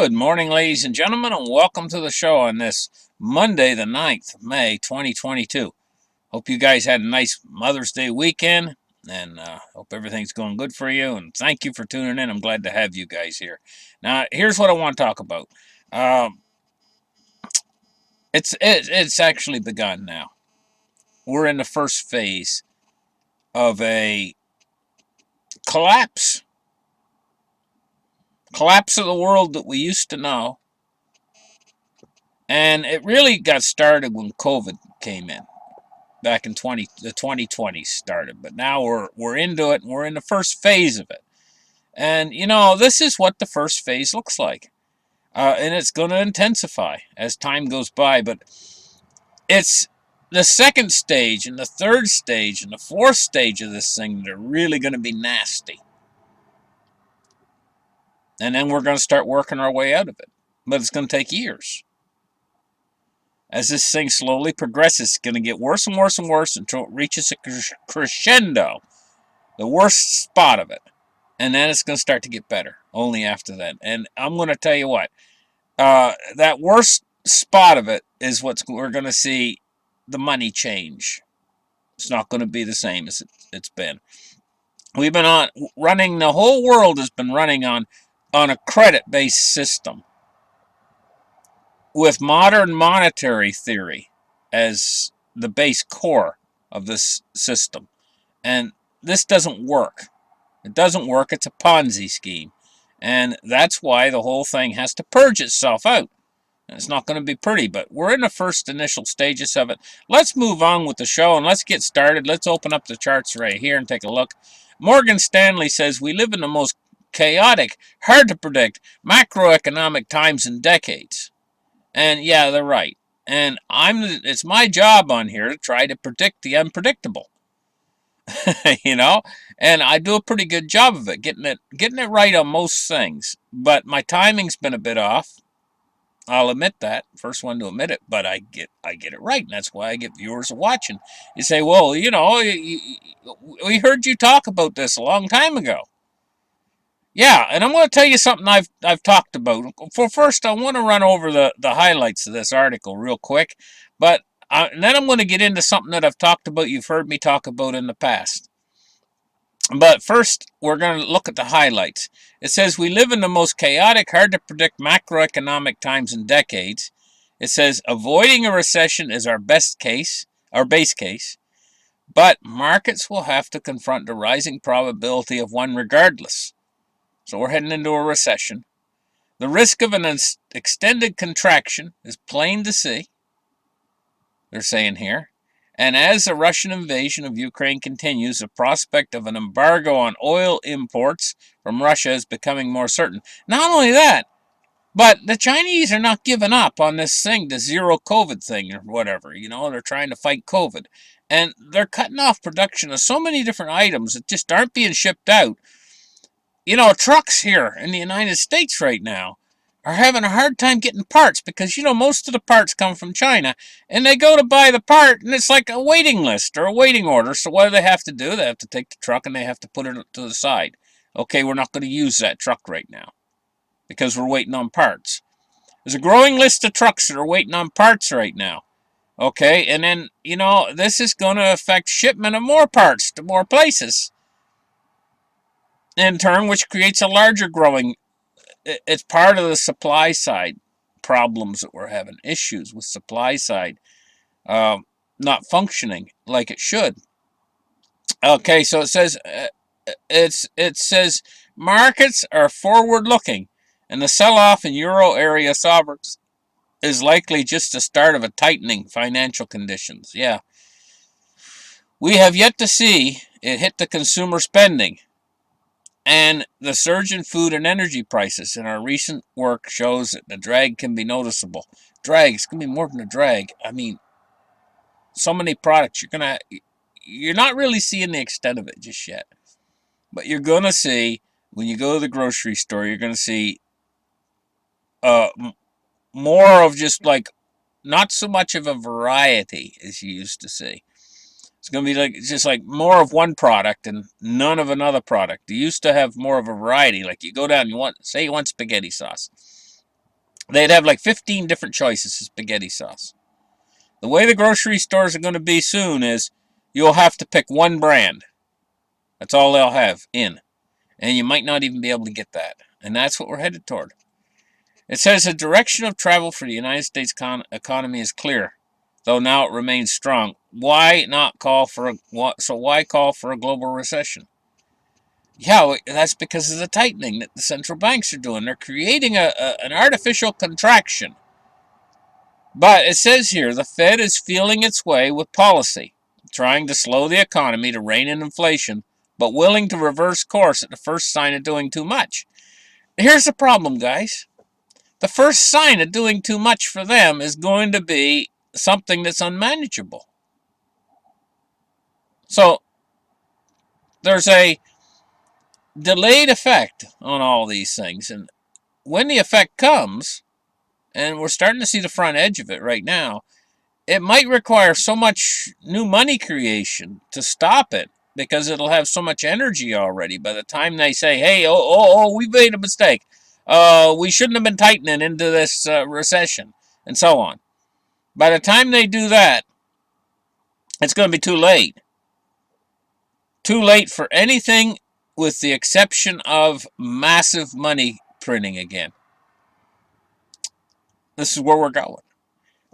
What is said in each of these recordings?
Good morning, ladies and gentlemen, and welcome to the show on this Monday, the 9th of May, 2022. Hope you guys had a nice Mother's Day weekend, and hope everything's going good for you, and thank you for tuning in. I'm glad to have you guys here. Now, here's what I want to talk about. It's actually begun now. We're in the first phase of a collapse of the world that we used to know. And it really got started when COVID came in back in the 2020s started. But now we're into it, and we're in the first phase of it. And this is what the first phase looks like. And it's going to intensify as time goes by, but it's the second stage and the third stage and the fourth stage of this thing that are really going to be nasty. And then we're going to start working our way out of it. But it's going to take years. As this thing slowly progresses, it's going to get worse and worse and worse until it reaches a crescendo, the worst spot of it. And then it's going to start to get better only after that. And I'm going to tell you what, that worst spot of it is we're going to see the money change. It's not going to be the same as it's been. We've been running, the whole world has been running on a credit-based system, with modern monetary theory as the base core of this system. And this doesn't work. It doesn't work. It's a Ponzi scheme. And that's why the whole thing has to purge itself out. And it's not going to be pretty, but we're in the first initial stages of it. Let's move on with the show and let's get started. Let's open up the charts right here and take a look. Morgan Stanley says we live in the most chaotic, hard to predict macroeconomic times in decades. And yeah, they're right. And it's my job on here to try to predict the unpredictable. And I do a pretty good job of it, getting it right on most things. But my timing's been a bit off. I'll admit that. First one to admit it, but I get it right, and that's why I get viewers watching. You say, well, we heard you talk about this a long time ago. Yeah, and I'm going to tell you something I've talked about. First, I want to run over the highlights of this article real quick, but and then I'm going to get into something that I've talked about, you've heard me talk about in the past. But first, we're going to look at the highlights. It says, we live in the most chaotic, hard-to-predict macroeconomic times in decades. It says, avoiding a recession is our base case, but markets will have to confront the rising probability of one regardless. So we're heading into a recession. The risk of an extended contraction is plain to see, they're saying here. And as the Russian invasion of Ukraine continues, the prospect of an embargo on oil imports from Russia is becoming more certain. Not only that, but the Chinese are not giving up on this thing, the zero COVID thing or whatever. They're trying to fight COVID. And they're cutting off production of so many different items that just aren't being shipped out. Trucks here in the United States right now are having a hard time getting parts because, most of the parts come from China, and they go to buy the part, and it's like a waiting list or a waiting order. So what do they have to do? They have to take the truck, and they have to put it to the side. Okay, we're not going to use that truck right now because we're waiting on parts. There's a growing list of trucks that are waiting on parts right now. Okay, and then, this is going to affect shipment of more parts to more places, in turn, which creates a larger growing. It's part of the supply side problems that we're having, issues with supply side not functioning like it should. Okay, so it says markets are forward looking, and the sell-off in euro area sovereigns is likely just the start of a tightening financial conditions. Yeah, we have yet to see it hit the consumer spending. And the surge in food and energy prices in our recent work shows that the drag can be noticeable. It's going to be more than a drag. I mean, so many products, you're not really seeing the extent of it just yet. But you're going to see, when you go to the grocery store, you're going to see more of just like, not so much of a variety as you used to see. It's going to be just like more of one product and none of another product. You used to have more of a variety. Like you go down, you want spaghetti sauce. they'd have like 15 different choices of spaghetti sauce. The way the grocery stores are going to be soon is you'll have to pick one brand. That's all they'll have in. And you might not even be able to get that. And that's what we're headed toward. It says the direction of travel for the United States economy is clear, though now it remains strong. Why call for a global recession? Yeah, that's because of the tightening that the central banks are doing. They're creating an artificial contraction. But it says here the Fed is feeling its way with policy, trying to slow the economy to rein in inflation, but willing to reverse course at the first sign of doing too much. Here's the problem, guys. The first sign of doing too much for them is going to be something that's unmanageable. So there's a delayed effect on all these things. And when the effect comes, and we're starting to see the front edge of it right now, it might require so much new money creation to stop it because it'll have so much energy already. By the time they say, hey, we made a mistake. We shouldn't have been tightening into this recession, and so on. By the time they do that, it's going to be too late. Too late for anything with the exception of massive money printing again. This is where we're going.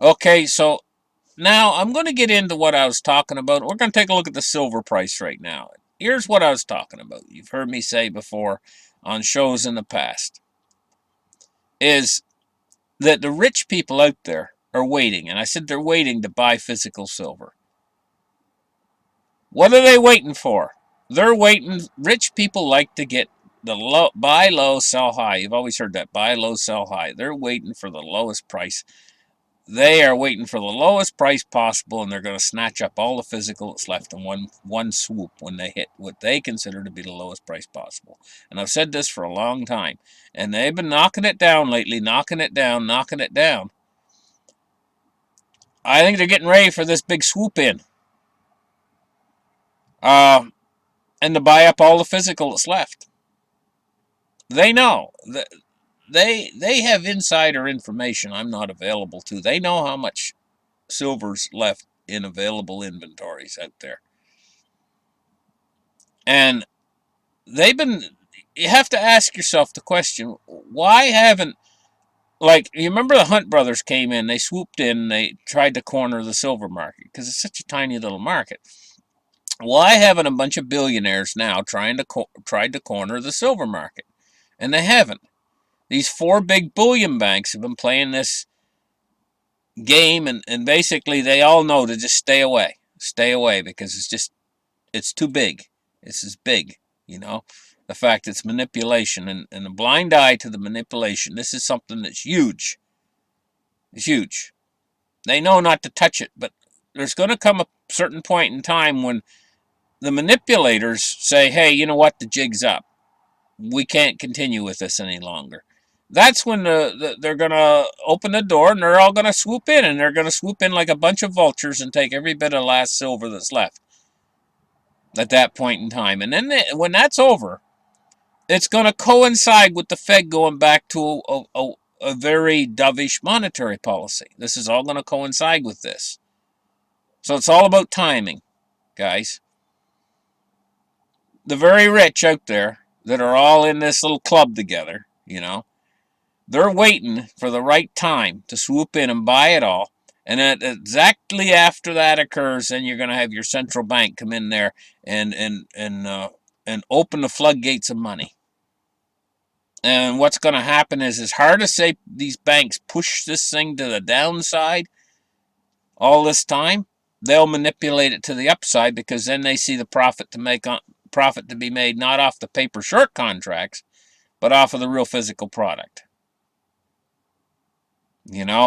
Okay, so now I'm going to get into what I was talking about. We're going to take a look at the silver price right now. Here's what I was talking about. You've heard me say before on shows in the past. Is that the rich people out there are waiting. And I said they're waiting to buy physical silver. What are they waiting for? They're waiting. Rich people like to get the low, buy low, sell high. You've always heard that. Buy low, sell high. They're waiting for the lowest price. They are waiting for the lowest price possible, and they're going to snatch up all the physical that's left in one swoop when they hit what they consider to be the lowest price possible. And I've said this for a long time. And they've been knocking it down lately, knocking it down. I think they're getting ready for this big swoop in. And to buy up all the physical that's left. They know. They have insider information I'm not available to. They know how much silver's left in available inventories out there. And you have to ask yourself the question, why haven't, like, you remember the Hunt brothers came in, they swooped in, they tried to corner the silver market, because it's such a tiny little market. Why haven't a bunch of billionaires now tried to corner the silver market? And they haven't. These four big bullion banks have been playing this game, and basically they all know to just stay away. Stay away, because it's too big. This is big, The fact it's manipulation and a blind eye to the manipulation. This is something that's huge. It's huge. They know not to touch it, but there's going to come a certain point in time when the manipulators say, hey, you know what, the jig's up. We can't continue with this any longer. That's when they're going to open the door and they're all going to swoop in. And they're going to swoop in like a bunch of vultures and take every bit of last silver that's left at that point in time. And then when that's over, it's going to coincide with the Fed going back to a very dovish monetary policy. This is all going to coincide with this. So it's all about timing, guys. The very rich out there that are all in this little club together, they're waiting for the right time to swoop in and buy it all. And exactly after that occurs, then you're going to have your central bank come in there and open the floodgates of money. And what's going to happen is, as hard as say these banks push this thing to the downside all this time, they'll manipulate it to the upside, because then they see the profit to be made not off the paper short contracts, but off of the real physical product.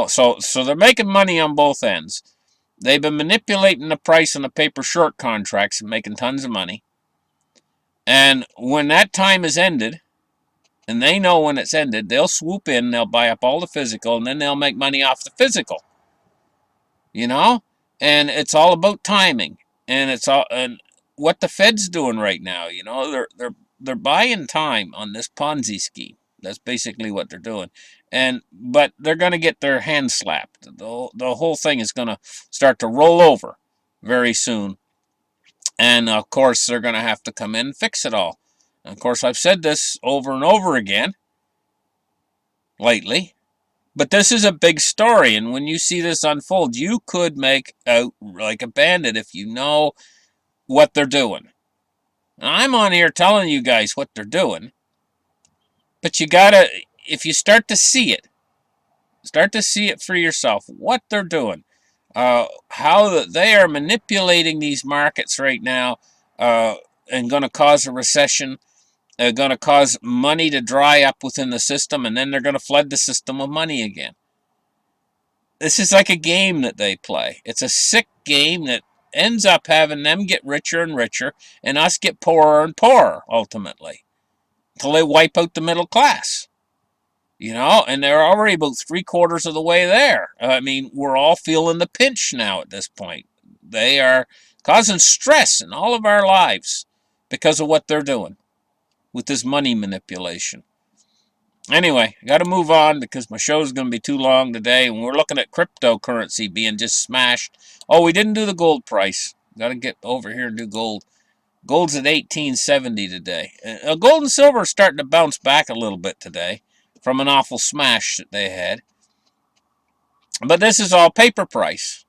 So they're making money on both ends. They've been manipulating the price on the paper short contracts and making tons of money. And when that time is ended, and they know when it's ended, they'll swoop in, they'll buy up all the physical, and then they'll make money off the physical. And it's all about timing. And what the Fed's doing right now, they're buying time on this Ponzi scheme. That's basically what they're doing. But they're going to get their hand slapped. The whole thing is going to start to roll over very soon. And of course, they're going to have to come in and fix it all. And of course, I've said this over and over again lately. But this is a big story, and when you see this unfold, you could make out like a bandit if you know what they're doing. Now, I'm on here telling you guys what they're doing, but you gotta, if you start to see it for yourself, what they're doing, how they are manipulating these markets right now, and going to cause a recession, going to cause money to dry up within the system, and then they're going to flood the system with money again. This is like a game that they play. It's a sick game that ends up having them get richer and richer and us get poorer and poorer, ultimately, until they wipe out the middle class. And they're already about 3/4 of the way there. I mean, we're all feeling the pinch now at this point. They are causing stress in all of our lives because of what they're doing with this money manipulation. Anyway, I got to move on because my show is going to be too long today, and we're looking at cryptocurrency being just smashed. Oh, we didn't do the gold price. Got to get over here and do gold. Gold's at 1870 today. Gold and silver are starting to bounce back a little bit today from an awful smash that they had. But this is all paper price.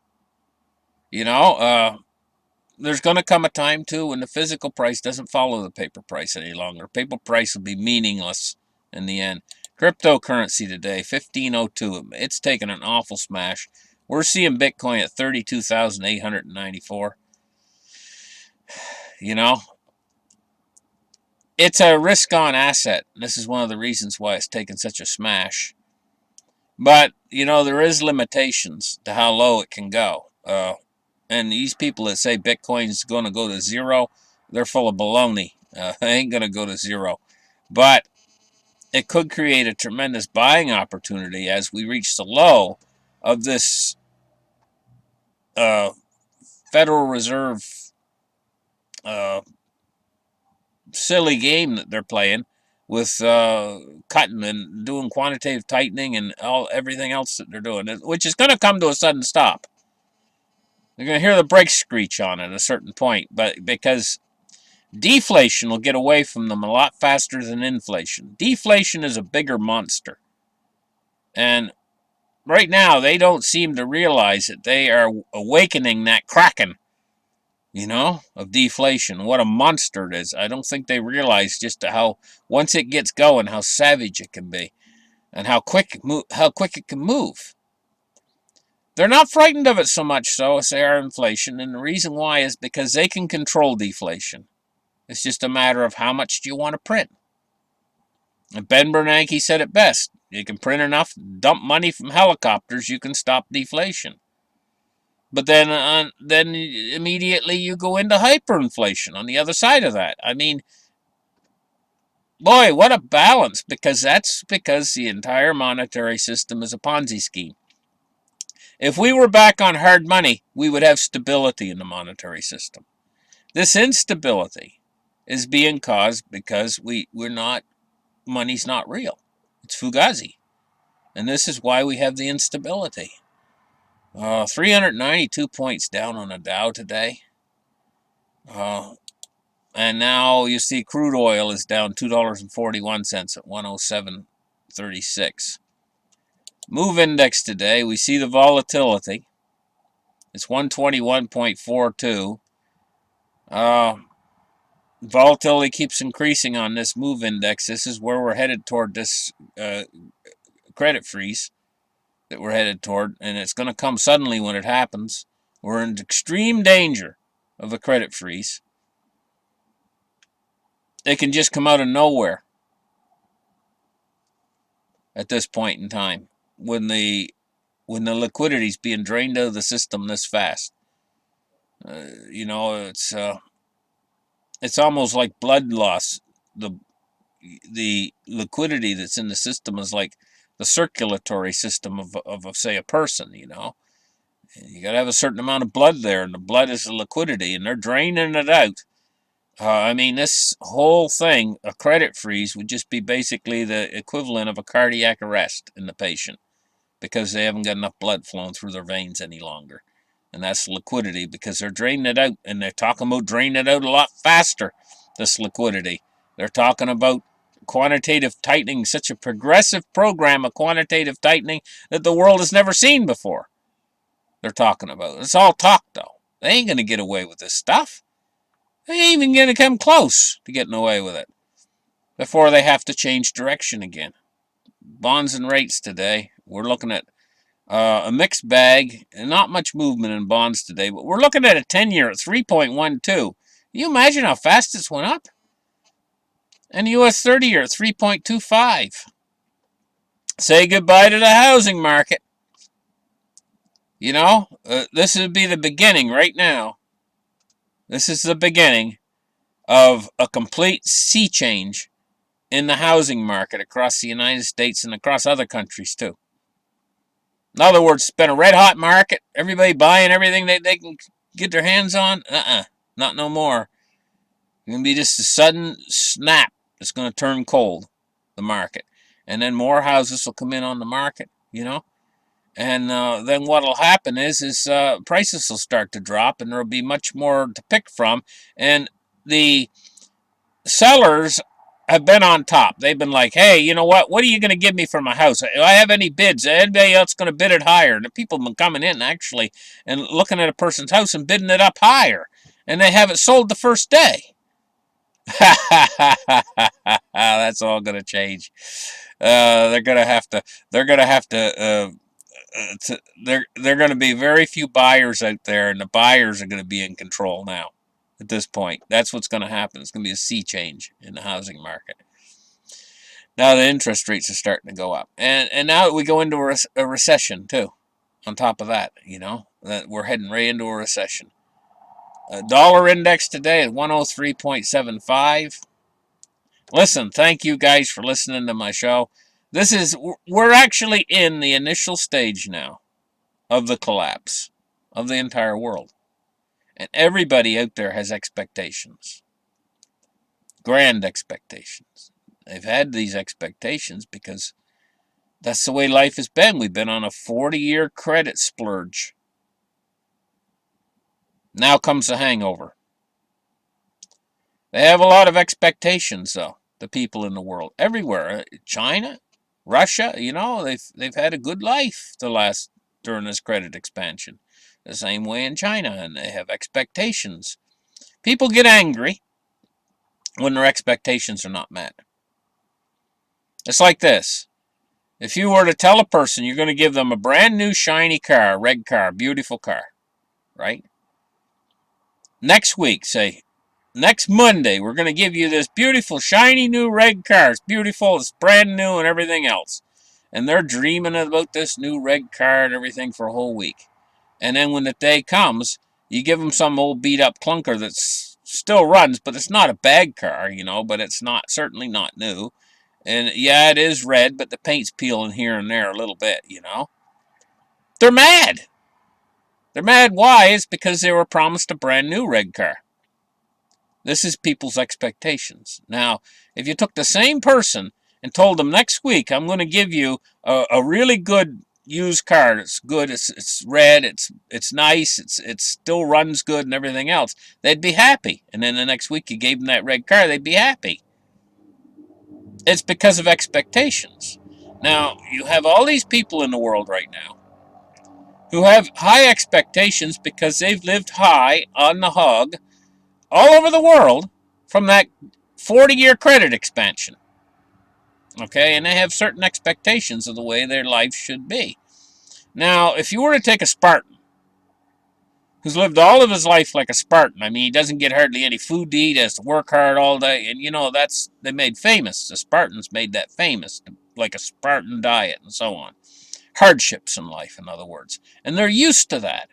There's going to come a time, too, when the physical price doesn't follow the paper price any longer. Paper price will be meaningless in the end. Cryptocurrency today, 1502. It's taken an awful smash. We're seeing Bitcoin at 32,894. It's a risk-on asset. This is one of the reasons why it's taken such a smash. But, there is limitations to how low it can go. And these people that say Bitcoin's going to go to zero, they're full of baloney. It ain't going to go to zero. But it could create a tremendous buying opportunity as we reach the low of this Federal Reserve silly game that they're playing with cutting and doing quantitative tightening and everything else that they're doing, which is going to come to a sudden stop. They're going to hear the brakes screech on it at a certain point, but because deflation will get away from them a lot faster than inflation. Deflation is a bigger monster. And right now, they don't seem to realize that they are awakening that kraken, of deflation. What a monster it is. I don't think they realize just how, once it gets going, how savage it can be. And how quick it can move. They're not frightened of it so much so as they are inflation. And the reason why is because they can control deflation. It's just a matter of how much do you want to print. And Ben Bernanke said it best. You can print enough, dump money from helicopters, you can stop deflation. But then immediately you go into hyperinflation on the other side of that. I mean, boy, what a balance, because that's because the entire monetary system is a Ponzi scheme. If we were back on hard money, we would have stability in the monetary system. This instability is being caused because money's not real. It's fugazi. And this is why we have the instability. 392 points down on the Dow today. And now you see crude oil is down $2.41 at 107.36. Move index today, we see the volatility. It's 121.42. Volatility keeps increasing on this move index. This is where we're headed toward this credit freeze that we're headed toward, and it's going to come suddenly when it happens. We're in extreme danger of a credit freeze. It can just come out of nowhere at this point in time when the liquidity is being drained out of the system this fast. It's almost like blood loss. The liquidity that's in the system is like the circulatory system of say, a person, You got to have a certain amount of blood there, and the blood is the liquidity, and they're draining it out I mean, this whole thing, a credit freeze, would just be basically the equivalent of a cardiac arrest in the patient because they haven't got enough blood flowing through their veins any longer. And that's liquidity because they're draining it out, and they're talking about draining it out a lot faster, this liquidity. They're talking about quantitative tightening, such a progressive program of quantitative tightening that the world has never seen before. They're talking about. It's all talk, though. They ain't going to get away with this stuff. They ain't even going to come close to getting away with it before they have to change direction again. Bonds and rates today, we're looking at a mixed bag, and not much movement in bonds today, but we're looking at a 10-year at 3.12. Can you imagine how fast this went up? And the U.S. 30-year at 3.25. Say goodbye to the housing market. You know, this would be the beginning right now. This is the beginning of a complete sea change in the housing market across the United States and across other countries too. In other words, it's been a red hot market. Everybody buying everything they can get their hands on. Not no more. It's going to be just a sudden snap that's going to turn cold, the market. And then more houses will come in on the market, you know. And then what will happen is prices will start to drop, and there will be much more to pick from. And the sellers have been on top. They've been like, hey, you know what? What are you going to give me for my house? Do I have any bids? Anybody else going to bid it higher? And the people have been coming in, actually, and looking at a person's house and bidding it up higher. And they have it sold the first day. That's all going to change. They're going to have to. They're going to have to. They're going to be very few buyers out there, and the buyers are going to be in control now. At this point, that's what's going to happen. It's going to be a sea change in the housing market. Now the interest rates are starting to go up, and now we go into a recession too. On top of that, you know, that we're heading right into a recession. Dollar index today is 103.75. Listen, thank you guys for listening to my show. We're actually in the initial stage now of the collapse of the entire world. And everybody out there has expectations. Grand expectations. They've had these expectations because that's the way life has been. We've been on a 40-year credit splurge. Now comes the hangover. They have a lot of expectations, though, the people in the world. Everywhere. China, Russia, you know, they've had a good life during this credit expansion. The same way in China, and they have expectations. People get angry when their expectations are not met. It's like this. If you were to tell a person you're going to give them a brand new shiny car, red car, beautiful car, right? Next week, say, next Monday, we're going to give you this beautiful, shiny new red car. It's beautiful, it's brand new and everything else. And they're dreaming about this new red car and everything for a whole week. And then when the day comes, you give them some old beat-up clunker that still runs, but it's not a bad car, you know, but it's certainly not new. And yeah, it is red, but the paint's peeling here and there a little bit, you know. They're mad. They're mad. Why? It's because they were promised a brand new red car. This is people's expectations. Now, if you took the same person and told them next week, I'm going to give you a really good used car. It's good. It's red. It's nice. It still runs good and everything else. They'd be happy. And then the next week you gave them that red car, they'd be happy. It's because of expectations. Now, you have all these people in the world right now who have high expectations because they've lived high on the hog all over the world from that 40-year credit expansion. Okay, and they have certain expectations of the way their life should be. Now, if you were to take a Spartan who's lived all of his life like a Spartan, I mean, he doesn't get hardly any food to eat, has to work hard all day, and you know, they made famous. The Spartans made that famous, like a Spartan diet and so on. Hardships in life, in other words. And they're used to that.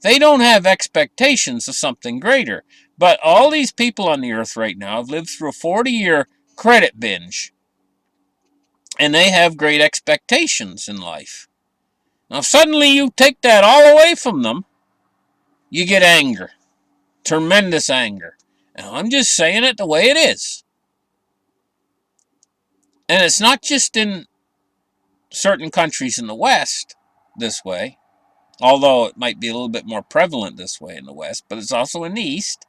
They don't have expectations of something greater. But all these people on the earth right now have lived through a 40-year credit binge. And they have great expectations in life. Now, suddenly you take that all away from them, you get anger. Tremendous anger. And I'm just saying it the way it is. And it's not just in certain countries in the West this way, although it might be a little bit more prevalent this way in the West, but it's also in the East.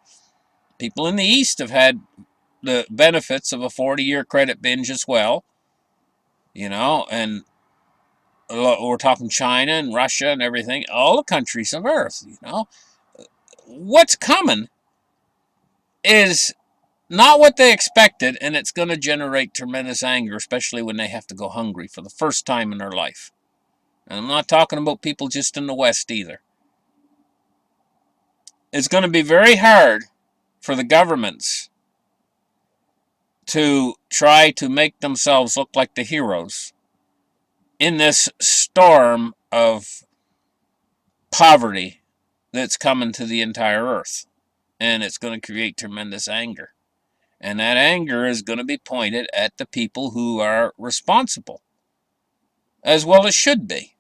People in the East have had the benefits of a 40-year credit binge as well, and we're talking China and Russia and everything, all the countries of Earth, What's coming is not what they expected, and it's going to generate tremendous anger, especially when they have to go hungry for the first time in their life. And I'm not talking about people just in the West either. It's going to be very hard for the governments to try to make themselves look like the heroes in this storm of poverty that's coming to the entire earth. And it's going to create tremendous anger. And that anger is going to be pointed at the people who are responsible, as well as should be,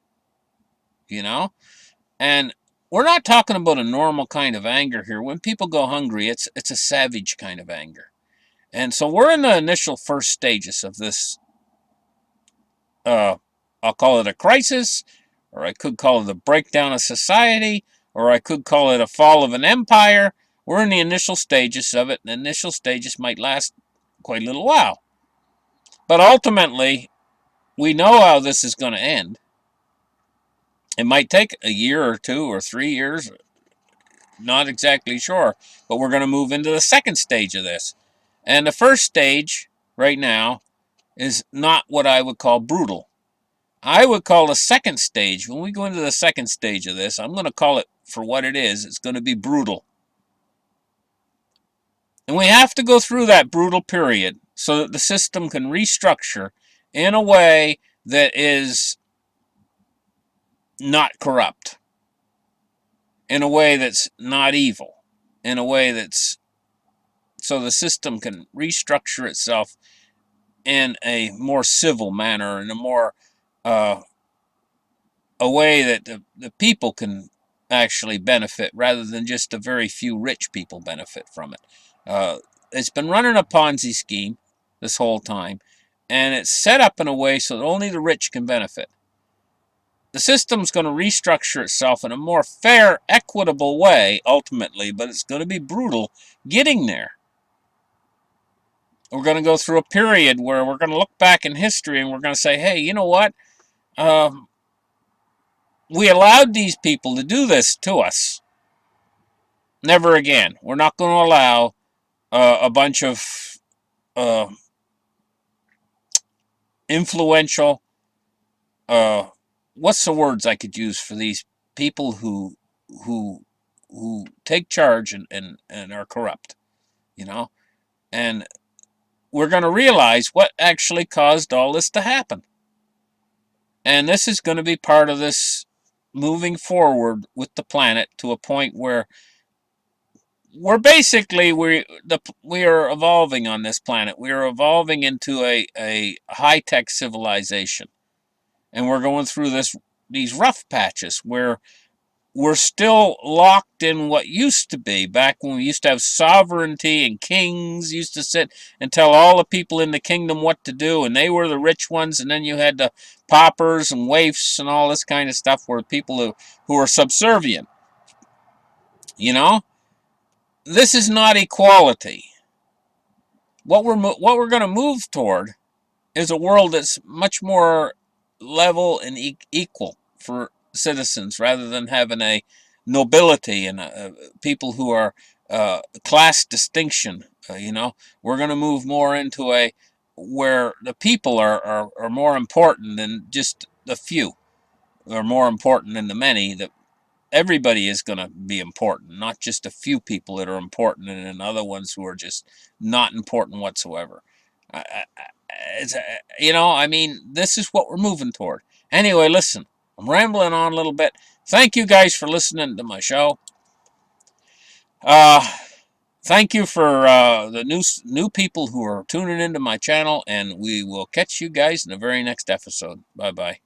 And we're not talking about a normal kind of anger here. When people go hungry, it's a savage kind of anger. And so we're in the initial first stages of this, I'll call it a crisis, or I could call it a breakdown of society, or I could call it a fall of an empire. We're in the initial stages of it, and the initial stages might last quite a little while. But ultimately, we know how this is going to end. It might take a year or 2 or 3 years, not exactly sure, but we're going to move into the second stage of this. And the first stage right now is not what I would call brutal. I would call the second stage, when we go into the second stage of this, I'm going to call it for what it is. It's going to be brutal. And we have to go through that brutal period so that the system can restructure in a way that is not corrupt, in a way that's not evil, in a way that's so the system can restructure itself in a more civil manner, in a more a way that the people can actually benefit rather than just a very few rich people benefit from it. It's been running a Ponzi scheme this whole time, and it's set up in a way so that only the rich can benefit. The system's going to restructure itself in a more fair, equitable way, ultimately, but it's going to be brutal getting there. We're going to go through a period where we're going to look back in history and we're going to say, hey, you know what? We allowed these people to do this to us. Never again. We're not going to allow a bunch of influential, what's the words I could use for these people who take charge and are corrupt, And we're going to realize what actually caused all this to happen. And this is going to be part of this moving forward with the planet to a point where we're basically we are evolving on this planet. We are evolving into a high-tech civilization, and we're going through these rough patches where we're still locked in what used to be back when we used to have sovereignty and kings used to sit and tell all the people in the kingdom what to do, and they were the rich ones, and then you had the paupers and waifs and all this kind of stuff where people who are subservient. This is not equality. What we're going to move toward is a world that's much more level and equal for citizens, rather than having a nobility and people who are class distinction. We're going to move more into a where the people are more important than just the few, or more important than the many. That everybody is going to be important, not just a few people that are important and then other ones who are just not important whatsoever. This is what we're moving toward. Anyway, listen, I'm rambling on a little bit. Thank you guys for listening to my show. Thank you for the new people who are tuning into my channel, and we will catch you guys in the very next episode. Bye-bye.